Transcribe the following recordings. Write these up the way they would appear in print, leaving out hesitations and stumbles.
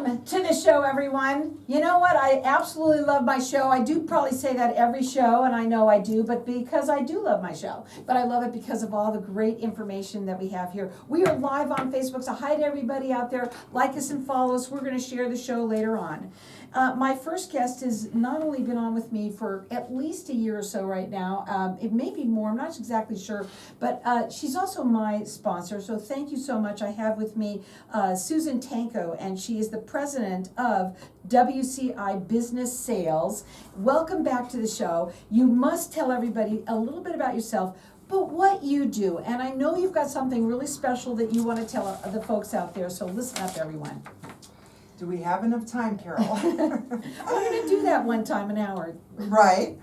Welcome to the show, everyone. You know what? I absolutely love my show. I do probably say that every show, and I know I do, but because I do love my show. But I love it because of all the great information that we have here. We are live on Facebook, so hi to everybody out there. Like us and follow us. We're going to share the show later on. My first guest has not only been on with me for at least a year or so right now, it may be more, I'm not exactly sure, but she's also my sponsor, so thank you so much. I have with me Susan Tanko, and she is the president of WCI Business Sales. Welcome back to the show. You must tell everybody a little bit about yourself, but what you do, and I know you've got something really special that you want to tell the folks out there, so listen up, everyone. Do we have enough time, Carol? We're going to do that one time an hour. Right.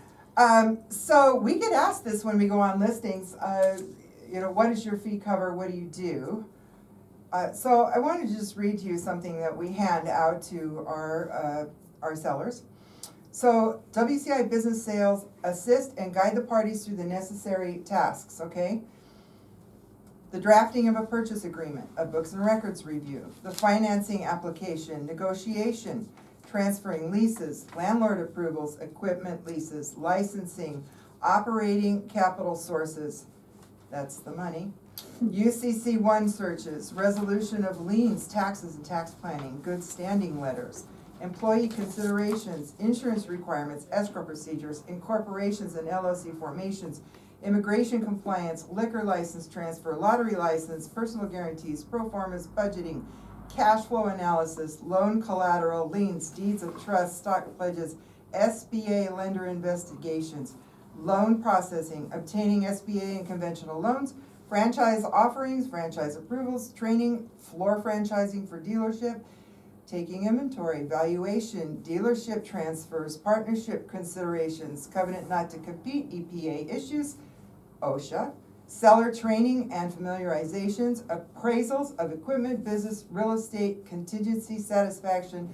So we get asked this when we go on listings. What is your fee cover? What do you do? So I wanted to just read to you something that we hand out to our sellers. So WCI Business Sales assist and guide the parties through the necessary tasks, okay? The drafting of a purchase agreement, a books and records review, the financing application, negotiation, transferring leases, landlord approvals, equipment leases, licensing, operating capital sources, that's the money, UCC1 searches, resolution of liens, taxes and tax planning, good standing letters, employee considerations, insurance requirements, escrow procedures, incorporations and LLC formations, immigration compliance, liquor license transfer, lottery license, personal guarantees, pro formas, budgeting, cash flow analysis, loan collateral, liens, deeds of trust, stock pledges, SBA lender investigations, loan processing, obtaining SBA and conventional loans, franchise offerings, franchise approvals, training, floor franchising for dealership, taking inventory, valuation, dealership transfers, partnership considerations, covenant not to compete, EPA issues, OSHA, seller training and familiarizations, appraisals of equipment, business, real estate, contingency satisfaction.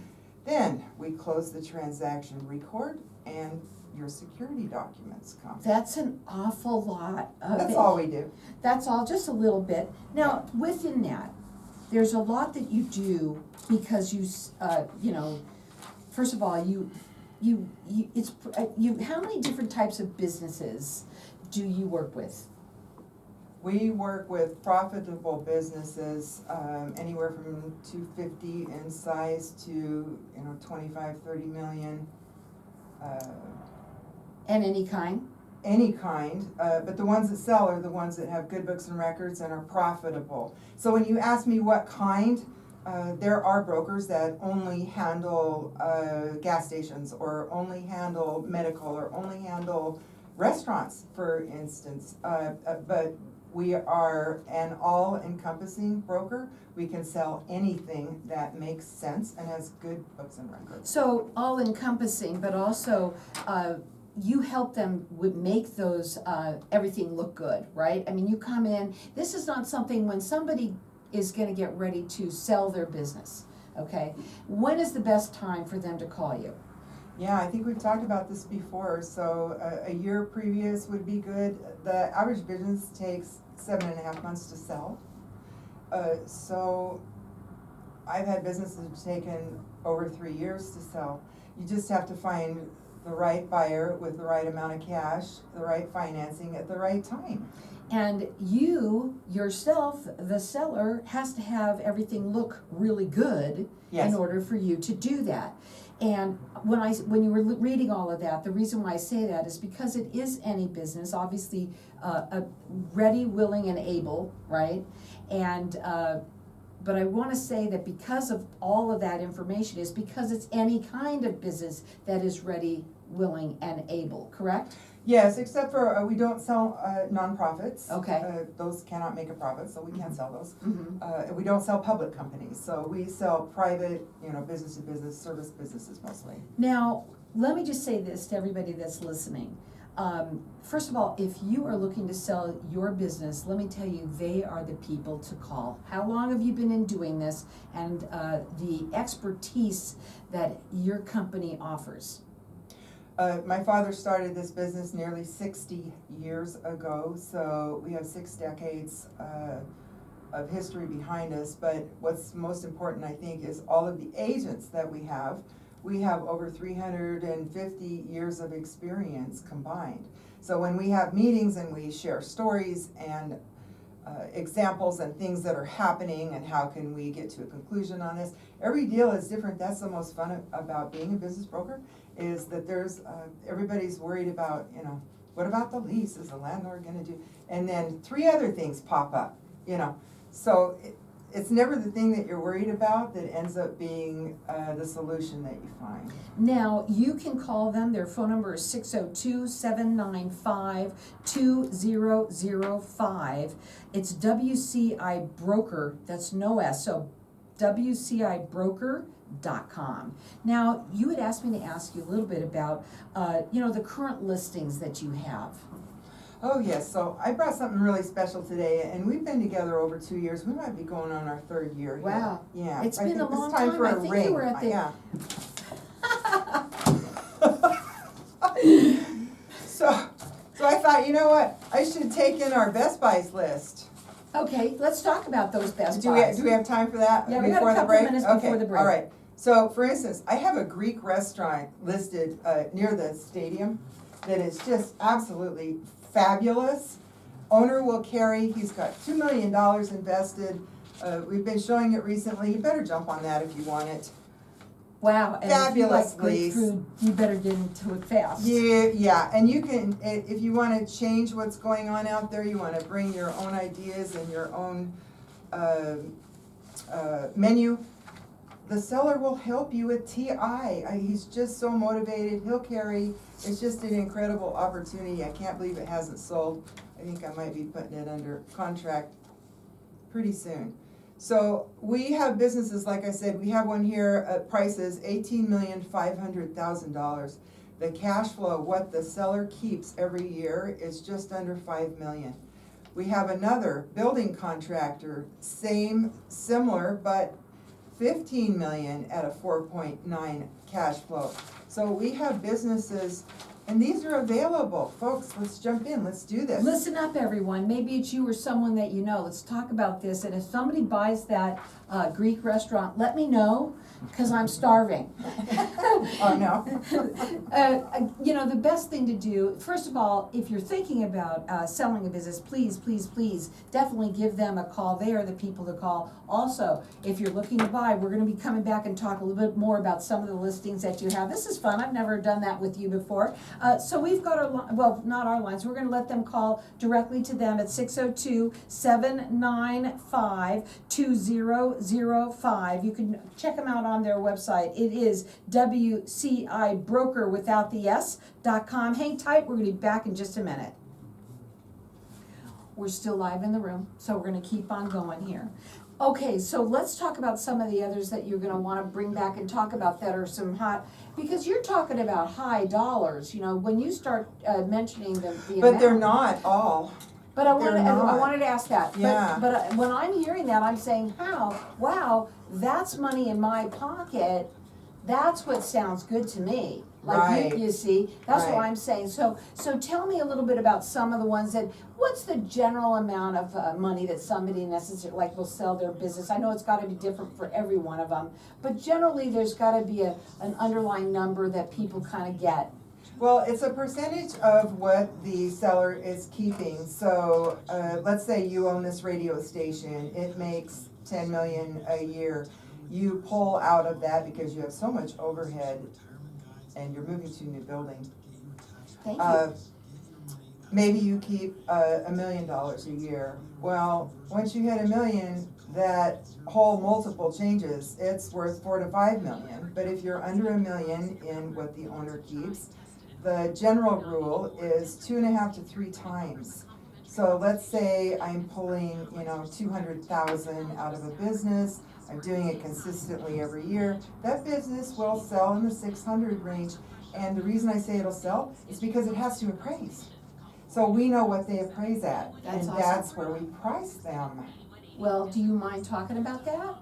Then we close the transaction, record, and your security documents come. That's an awful lot of That's all we do. That's all, just a little bit. Now, within that, there's a lot that you do because first of all, how many different types of businesses do you work with? We work with profitable businesses, anywhere from 250 in size to 25, 30 million. And any kind? Any kind, but the ones that sell are the ones that have good books and records and are profitable. So when you ask me what kind, there are brokers that only handle gas stations, or only handle medical, or only handle restaurants, for instance. But we are an all-encompassing broker. We can sell anything that makes sense and has good books and records. So all-encompassing, but also you help them make those everything look good, right? I mean, you come in. This is not something when somebody is going to get ready to sell their business. Okay, when is the best time for them to call you? Yeah, I think we've talked about this before. So a year previous would be good. The average business takes 7.5 months to sell. So I've had businesses that have taken over 3 years to sell. You just have to find the right buyer with the right amount of cash, the right financing at the right time. And you, yourself, the seller, has to have everything look really good Yes. in order for you to do that. And when you were reading all of that, the reason why I say that is because it is any business, obviously ready, willing, and able, right? And but I want to say that because of all of that information is because it's any kind of business that is ready, willing, and able, correct? Yes, except for we don't sell nonprofits. Okay. Those cannot make a profit, so we can't sell those. Mm-hmm. We don't sell public companies, so we sell private, business to business, service businesses mostly. Now, let me just say this to everybody that's listening. First of all, if you are looking to sell your business, let me tell you, they are the people to call. How long have you been in doing this, and the expertise that your company offers? My father started this business nearly 60 years ago, so we have 6 decades of history behind us, but what's most important, I think, is all of the agents that we have. We have over 350 years of experience combined. So when we have meetings and we share stories and examples and things that are happening and how can we get to a conclusion on this, every deal is different. That's the most fun about being a business broker, is that there's, everybody's worried about, you know, what about the lease? Is the landlord gonna do? And then 3 other things pop up, you know. So it's never the thing that you're worried about that ends up being the solution that you find. Now, you can call them, their phone number is 602-795-2005. It's WCI Broker, that's no S, so WCIBroker.com. Now, you had asked me to ask you a little bit about, the current listings that you have. Oh yes, so I brought something really special today, and we've been together over 2 years. We might be going on our 3rd year. Wow. Here. Yeah. It's I been think a long it's time time. for I a think ring. you were at the- Yeah. So I thought, you know what? I should take in our Best Buys list. Okay, let's talk about those Best Do Buys. we have time for that? Yeah, we got a before the couple break? minutes Okay, before the break. all right. So, for instance, I have a Greek restaurant listed near the stadium that is just absolutely fabulous. Owner will carry, he's got $2 million invested. We've been showing it recently. You better jump on that if you want it. Wow, and if you Fabulous like Greek lease. food, you better get into it fast. Yeah, and you can, if you want to change what's going on out there, you want to bring your own ideas and your own menu, the seller will help you with TI. He's just so motivated. He'll carry. It's just an incredible opportunity. I can't believe it hasn't sold. I think I might be putting it under contract pretty soon. So we have businesses, like I said, we have one here at prices $18,500,000. The cash flow, what the seller keeps every year, is just under $5 million. We have another building contractor, similar, but $15 million at a 4.9 cash flow. So we have businesses, and these are available. Folks, let's jump in, let's do this. Listen up, everyone. Maybe it's you or someone that you know. Let's talk about this. And if somebody buys that Greek restaurant, let me know, because I'm starving. Oh, no. The best thing to do, first of all, if you're thinking about selling a business, please, please, please, definitely give them a call. They are the people to call. Also, if you're looking to buy, we're going to be coming back and talk a little bit more about some of the listings that you have. This is fun. I've never done that with you before. So we've got not our lines. We're going to let them call directly to them at 602-795-2005. You can check them out on their website. It is WCI Broker without the S.com. Hang tight. We're going to be back in just a minute. We're still live in the room, so we're going to keep on going here. Okay, so let's talk about some of the others that you're going to want to bring back and talk about that are some hot, because you're talking about high dollars, when you start mentioning the But amount. they're not all. But I they're wanted not. to ask that. Yeah. But when I'm hearing that, I'm saying, wow, that's money in my pocket. That's what sounds good to me. Like Right. you see, that's what Right. I'm saying. So tell me a little bit about some of the ones that, what's the general amount of money that somebody necessarily, will sell their business? I know it's gotta be different for every one of them, but generally there's gotta be an underlying number that people kinda get. Well, it's a percentage of what the seller is keeping. So let's say you own this radio station. It makes $10 million a year. You pull out of that because you have so much overhead and you're moving to a new building. Thank you. Maybe you keep $1 million a year. Well, once you hit $1 million, that whole multiple changes. It's worth $4 to $5 million. But if you're under $1 million in what the owner keeps, the general rule is 2.5 to 3 times. So let's say I'm pulling, $200,000 out of a business. I'm doing it consistently every year. That business will sell in the 600 range. And the reason I say it'll sell is because it has to appraise. So we know what they appraise at. That's awesome. That's where we price them. Well, do you mind talking about that?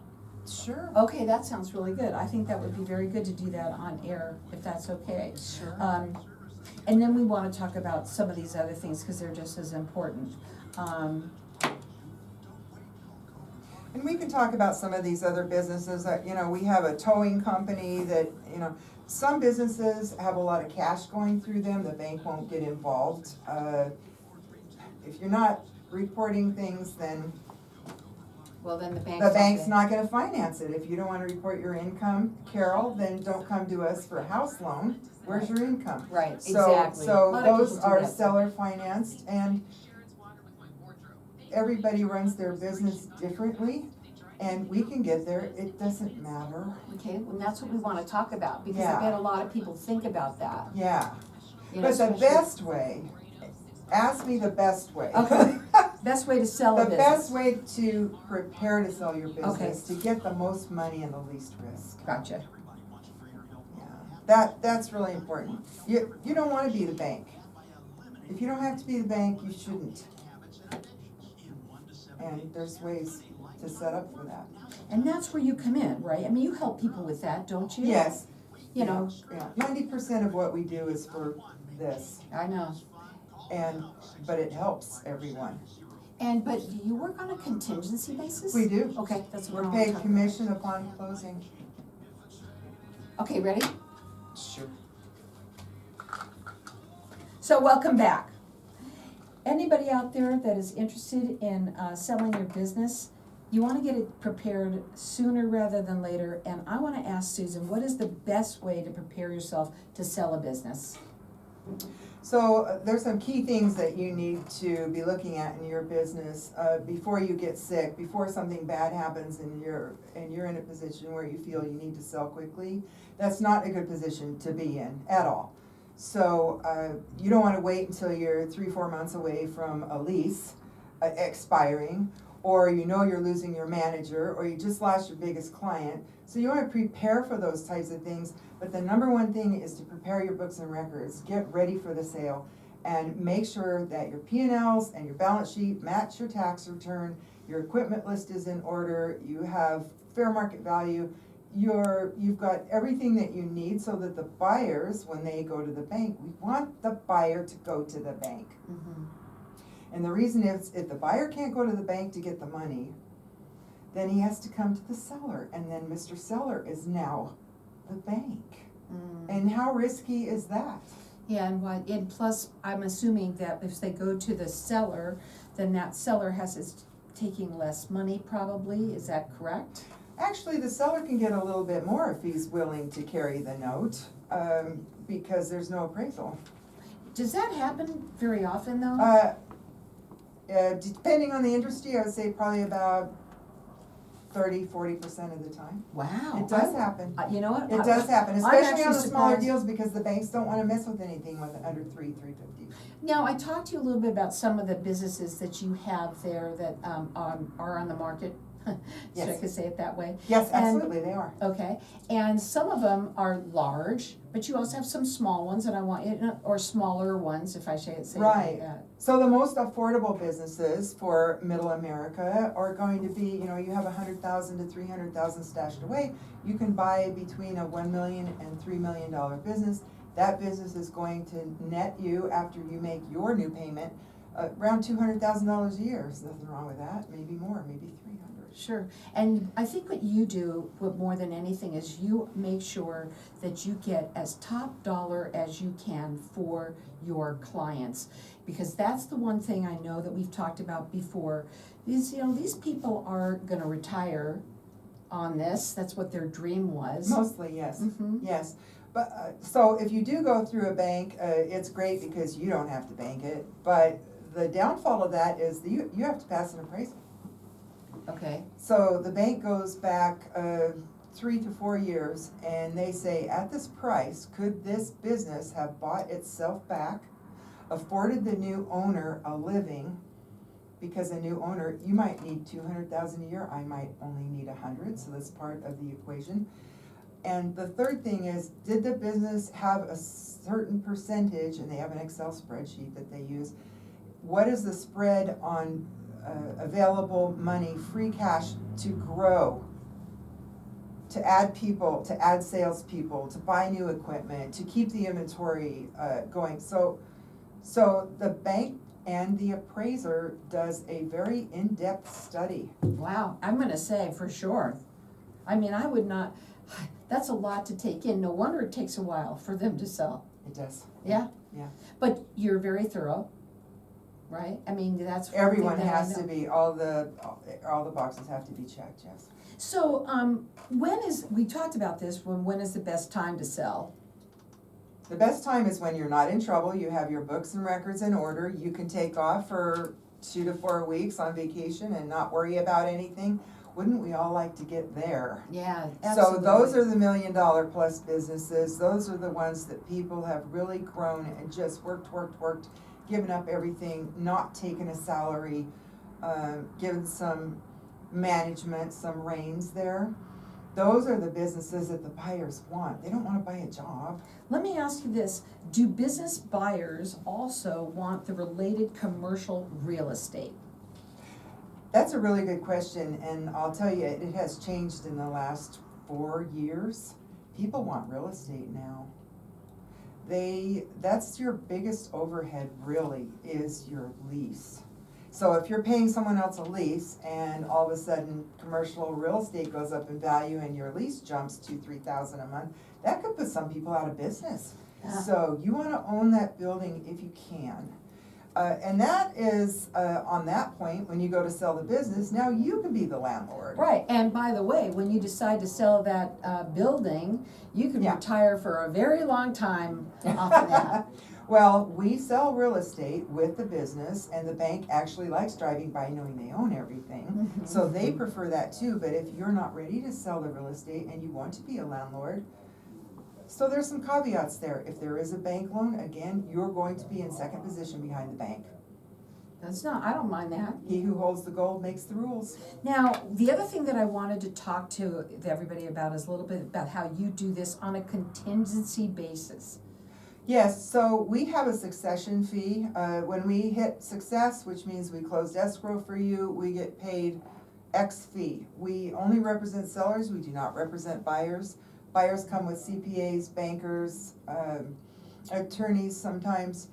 Sure. Okay, that sounds really good. I think that would be very good to do that on air, if that's okay. Sure. And then we want to talk about some of these other things because they're just as important. And we can talk about some of these other businesses that, we have a towing company that, some businesses have a lot of cash going through them, the bank won't get involved. If you're not reporting things, then Well, then the the bank's not gonna finance it. If you don't wanna report your income, Carol, then don't come to us for a house loan. Where's your income? Right, So, exactly. A so lot of those people do are that. seller financed, and everybody runs their business differently, and we can get there, it doesn't matter. Okay, well, that's what we wanna talk about, because I Yeah. bet a lot of people think about that. Yeah, You know, but the especially- best way, ask me the best way. Okay. Best way to sell a The business. best way to prepare to sell your business, Okay. to get the most money and the least risk. Gotcha. Yeah, that's really important. You don't wanna be the bank. If you don't have to be the bank, you shouldn't. And there's ways to set up for that. And that's where you come in, right? I mean, you help people with that, don't you? Yes. You know, Yeah, 90% of what we do is for this, I know. but it helps everyone. But do you work on a contingency basis? We do. Okay, that's what We're I wanna paid talk commission upon closing. about. Okay, ready? Sure. So welcome back. Anybody out there that is interested in selling your business, you want to get it prepared sooner rather than later. And I want to ask Susan, what is the best way to prepare yourself to sell a business? So there's some key things that you need to be looking at in your business before you get sick, before something bad happens and you're in a position where you feel you need to sell quickly. That's not a good position to be in at all. So you don't want to wait until you're 3-4 months away from a lease expiring, or you're losing your manager, or you just lost your biggest client. So you want to prepare for those types of things. But the number one thing is to prepare your books and records, get ready for the sale, and make sure that your P&Ls and your balance sheet match your tax return, your equipment list is in order, you have fair market value, you've got everything that you need so that the buyers, when they go to the bank, we want the buyer to go to the bank. Mm-hmm. And the reason is, if the buyer can't go to the bank to get the money, then he has to come to the seller, and then Mr. Seller is now the bank. And how risky is that? Yeah, and plus, I'm assuming that if they go to the seller, then that seller is taking less money probably, is that correct? Actually, the seller can get a little bit more if he's willing to carry the note, because there's no appraisal. Does that happen very often though? Depending on the industry, I would say probably about 30-40% of the time. Wow. It does happen. You know what? It does happen, I'm especially actually on the smaller surprised. deals, because the banks don't wanna mess with anything with under $350. Now, I talked to you a little bit about some of the businesses that you have there that are on the market. Should I Yes. could say it that way? Yes, And- absolutely, they are. Okay, and some of them are large, but you also have some small ones, and I want or smaller ones, if I say it Right. like that. So the most affordable businesses for middle America are going to be, you have 100,000 to 300,000 stashed away. You can buy between a $1 million and $3 million business. That business is going to net you, after you make your new payment, around $200,000 a year. There's nothing wrong with that, maybe more, maybe 300. Sure, and I think what you do, what more than anything, is you make sure that you get as top dollar as you can for your clients. Because that's the one thing I know that we've talked about before, is, these people are gonna retire on this, that's what their dream was. Mostly, yes, Mhm. yes. But, so if you do go through a bank, it's great because you don't have to bank it, but the downfall of that is that you have to pass an appraisal. Okay, So the bank goes back 3 to 4 years, and they say, at this price, could this business have bought itself back, afforded the new owner a living? Because a new owner, you might need 200,000 a year, I might only need 100, so that's part of the equation. And the third thing is, did the business have a certain percentage, and they have an Excel spreadsheet that they use, what is the spread on available money, free cash, to grow, to add people, to add salespeople, to buy new equipment, to keep the inventory going. So the bank and the appraiser does a very in-depth study. Wow, I'm gonna say for sure. I mean, I would not, that's a lot to take in. No wonder it takes a while for them to sell. It does. Yeah? Yeah. But you're very thorough, right? I mean, that's one thing Everyone that I has know. to be, all the boxes have to be checked, yes. So, we talked about this, when is the best time to sell? The best time is when you're not in trouble, you have your books and records in order, you can take off for 2 to 4 weeks on vacation and not worry about anything. Wouldn't we all like to get there? Yeah, absolutely. So those are the $1 million plus businesses, those are the ones that people have really grown and just worked, given up everything, not taken a salary, given some management, some reins there. Those are the businesses that the buyers want. They don't want to buy a job. Let me ask you this, do business buyers also want the related commercial real estate? That's a really good question, and I'll tell you, it has changed in the last 4 years. People want real estate now. That's your biggest overhead really, is your lease. So if you're paying someone else a lease and all of a sudden commercial real estate goes up in value and your lease jumps $2,000-3,000 a month, that could put some people out of business. Yeah. So you wanna own that building if you can. And that is, on that point, when you go to sell the business, now you can be the landlord. Right, and by the way, when you decide to sell that building, you can Yeah. retire for a very long time off of that. Well, we sell real estate with the business, and the bank actually likes driving by knowing they own everything. Mhm. So they prefer that too, but if you're not ready to sell the real estate and you want to be a landlord, so there's some caveats there. If there is a bank loan, again, you're going to be in second position behind the bank. I don't mind that. He who holds the gold makes the rules. Now, the other thing that I wanted to talk to everybody about is a little bit about how you do this on a contingency basis. Yes, so we have a succession fee. When we hit success, which means we closed escrow for you, we get paid X fee. We only represent sellers, we do not represent buyers. Buyers come with CPAs, bankers, attorneys sometimes,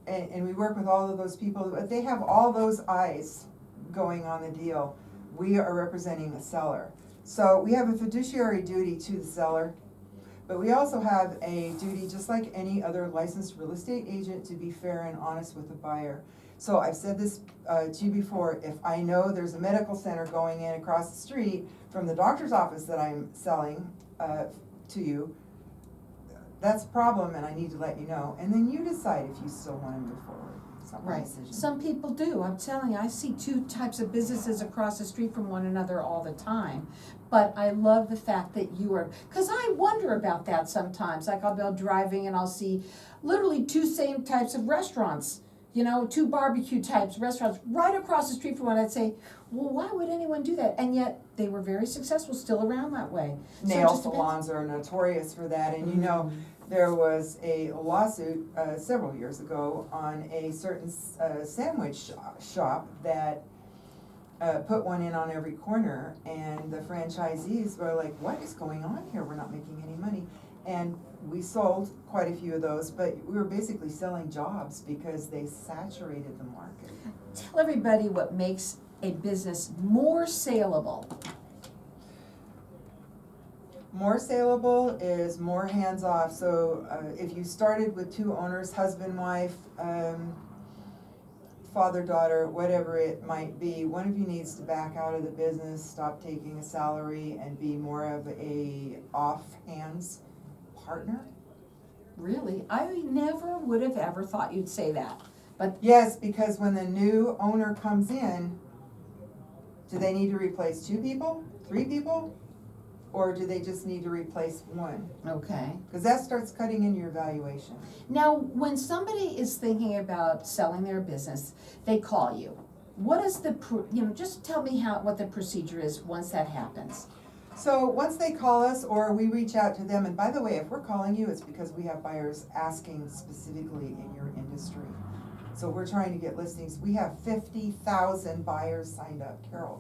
and we work with all of those people, but they have all those eyes going on the deal. We are representing the seller. So we have a fiduciary duty to the seller. But we also have a duty, just like any other licensed real estate agent, to be fair and honest with the buyer. So I've said this to you before, if I know there's a medical center going in across the street from the doctor's office that I'm selling to you, that's a problem and I need to let you know. And then you decide if you still want to move forward. It's not my Right. decision. Some people do. I'm telling you, I see 2 types of businesses across the street from one another all the time. But I love the fact that you are, because I wonder about that sometimes. Like I'll be driving and I'll see literally 2 same types of restaurants, 2 barbecue types restaurants right across the street from one. I'd say, well, why would anyone do that? And yet they were very successful, still around that way. So it Nail just depends. salons are notorious for that, and you know, there was a lawsuit several years ago on a certain sandwich shop that put one in on every corner, and the franchisees were like, what is going on here? We're not making any money. And we sold quite a few of those, but we were basically selling jobs because they saturated the market. Tell everybody what makes a business more saleable. More saleable is more hands-off. So if you started with 2 owners, husband, wife, father, daughter, whatever it might be, one of you needs to back out of the business, stop taking a salary, and be more of a off-hands partner. Really? I never would have ever thought you'd say that. But Yes, because when the new owner comes in, do they need to replace 2 people, 3 people? Or do they just need to replace 1? okay. Because that starts cutting into your valuation. Now, when somebody is thinking about selling their business, they call you. What is just tell me what the procedure is once that happens. So once they call us or we reach out to them, and by the way, if we're calling you, it's because we have buyers asking specifically in your industry. So we're trying to get listings. We have 50,000 buyers signed up, Carol.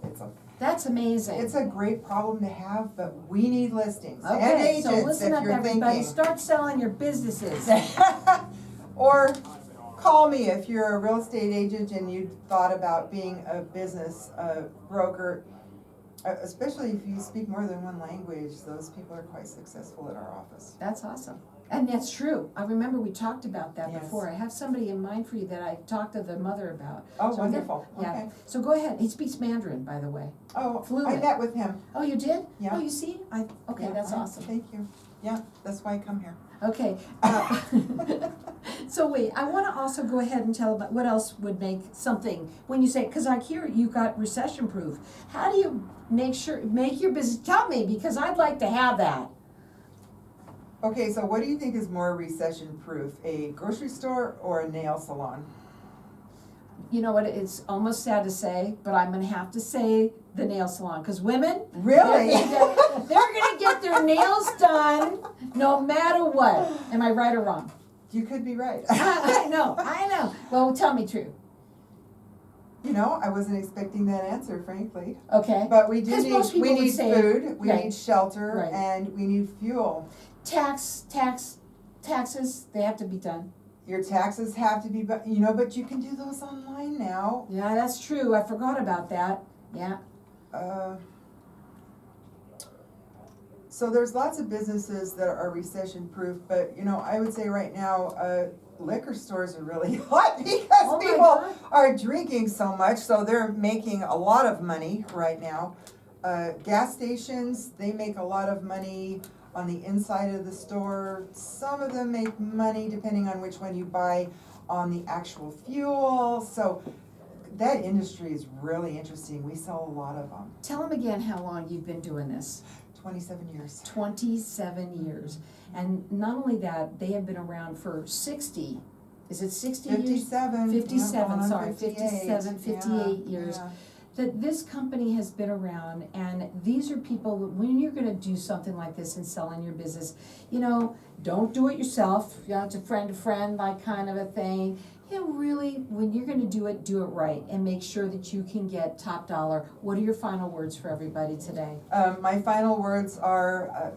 That's amazing. It's a great problem to have, but we need listings and Okay, agents so listen if up, you're everybody. thinking. Start selling your businesses. Or call me if you're a real estate agent and you thought about being a business broker. Especially if you speak more than one language, those people are quite successful at our office. That's awesome. And that's true. I remember we talked about that Yes. before. I have somebody in mind for you that I talked to the mother about. Oh, So wonderful. Yeah. Okay. So go ahead. He speaks Mandarin, by the way. Oh, I Fluent. met with him. Oh, you did? Yeah. Oh, you see? Okay, Yeah, that's awesome. Thank you. Yeah, that's why I come here. Okay. So wait, I want to also go ahead and tell about what else would make something, when you say, because I hear you got recession proof. How do you make your business, tell me, because I'd like to have that. Okay, so what do you think is more recession proof, a grocery store or a nail salon? You know what, it's almost sad to say, but I'm gonna have to say the nail salon, because women, Really? they're gonna get their nails done no matter what. Am I right or wrong? You could be right. I know. Well, tell me true. You know, I wasn't expecting that answer, frankly. Okay. But we do 'Cause most need, people we would need say- food, we Right. need shelter, Right. and we need fuel. Taxes, they have to be done. Your taxes have to be, but you can do those online now. Yeah, that's true. I forgot about that. Yeah. So there's lots of businesses that are recession proof, but I would say right now, liquor stores are really hot because Oh my people God. are drinking so much, so they're making a lot of money right now. Gas stations, they make a lot of money on the inside of the store. Some of them make money depending on which one you buy on the actual fuel. So that industry is really interesting. We sell a lot of them. Tell them again how long you've been doing this. 27 years. 27 years. And not only that, they have been around for 60. Is it 60 years? 57. 57, going on sorry, 58. 57, 58 years. Yeah. That this company has been around, and these are people, when you're gonna do something like this and sell in your business, don't do it yourself, it's a friend to friend, like kind of a thing. Really, when you're gonna do it right, and make sure that you can get top dollar. What are your final words for everybody today? My final words are,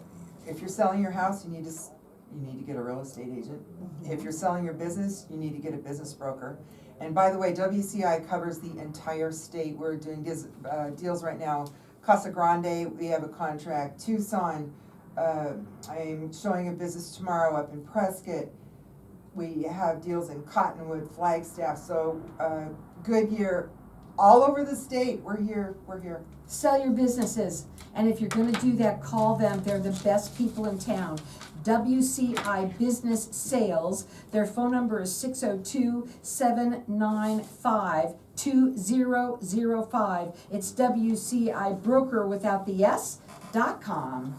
if you're selling your house, you need to get a real estate agent. If you're selling your business, you need to get a business broker. And by the way, WCI covers the entire state. We're doing deals right now. Casa Grande, we have a contract. Tucson, I'm showing a business tomorrow up in Prescott. We have deals in Cottonwood, Flagstaff, so Goodyear, all over the state. We're here. Sell your businesses, and if you're gonna do that, call them. They're the best people in town. WCI Business Sales. Their phone number is 602-795-2005. It's WCI Broker without the S.com.